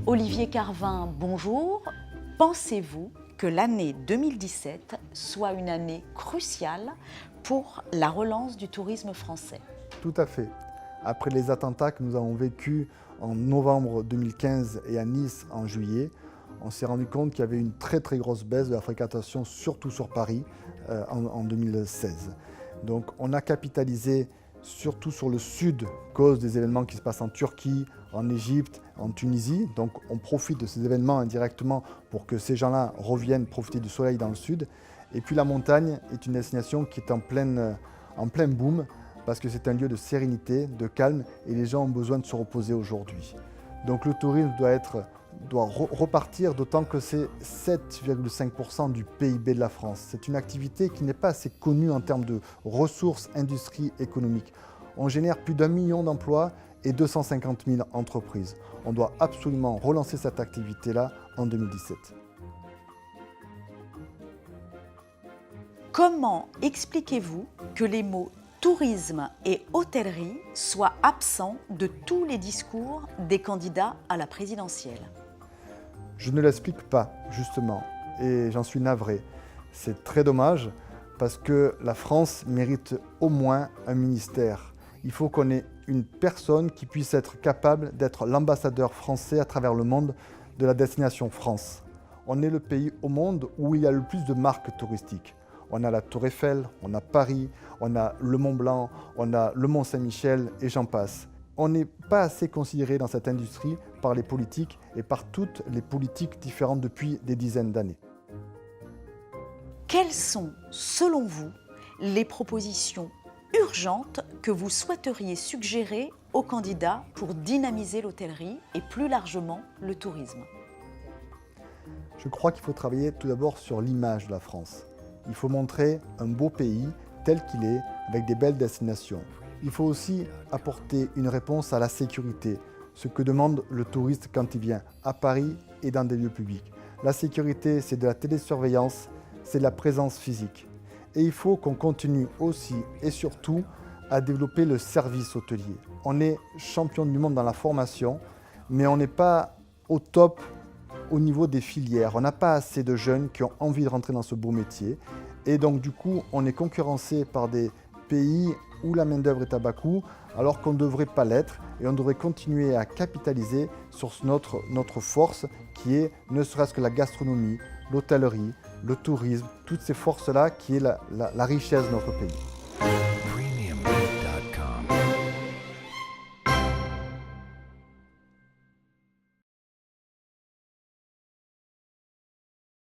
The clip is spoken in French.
Olivier Carvin, bonjour. Pensez-vous que l'année 2017 soit une année cruciale pour la relance du tourisme français? Tout à fait. Après les attentats que nous avons vécus en novembre 2015 et à Nice en juillet, on s'est rendu compte qu'il y avait une très grosse baisse de la fréquentation, surtout sur Paris, en 2016. Donc on a capitalisé surtout sur le sud, à cause des événements qui se passent en Turquie, en Égypte, en Tunisie. Donc on profite de ces événements indirectement pour que ces gens-là reviennent profiter du soleil dans le sud. Et puis la montagne est une destination qui est en plein boom, parce que c'est un lieu de sérénité, de calme, et les gens ont besoin de se reposer aujourd'hui. Donc le tourisme doit repartir, d'autant que c'est 7,5% du PIB de la France. C'est une activité qui n'est pas assez connue en termes de ressources, industrie, économique. On génère plus d'1 million d'emplois et 250 000 entreprises. On doit absolument relancer cette activité-là en 2017. Comment expliquez-vous que les mots tourisme et hôtellerie soient absents de tous les discours des candidats à la présidentielle? Je ne l'explique pas, justement, et j'en suis navré. C'est très dommage, parce que la France mérite au moins un ministère. Il faut qu'on ait une personne qui puisse être capable d'être l'ambassadeur français à travers le monde de la destination France. On est le pays au monde où il y a le plus de marques touristiques. On a la Tour Eiffel, on a Paris, on a le Mont Blanc, on a le Mont Saint-Michel et j'en passe. On n'est pas assez considéré dans cette industrie par les politiques et par toutes les politiques différentes depuis des dizaines d'années. Quelles sont, selon vous, les propositions urgentes que vous souhaiteriez suggérer aux candidats pour dynamiser l'hôtellerie et plus largement le tourisme? Je crois qu'il faut travailler tout d'abord sur l'image de la France. Il faut montrer un beau pays tel qu'il est, avec des belles destinations. Il faut aussi apporter une réponse à la sécurité, ce que demande le touriste quand il vient à Paris et dans des lieux publics. La sécurité, c'est de la télésurveillance, c'est de la présence physique. Et il faut qu'on continue aussi et surtout à développer le service hôtelier. On est champion du monde dans la formation, mais on n'est pas au top au niveau des filières. On n'a pas assez de jeunes qui ont envie de rentrer dans ce beau métier. Et donc du coup, on est concurrencé par des pays où la main-d'œuvre est à bas coût, alors qu'on ne devrait pas l'être, et on devrait continuer à capitaliser sur notre force, qui est ne serait-ce que la gastronomie, l'hôtellerie, le tourisme, toutes ces forces-là qui est la richesse de notre pays.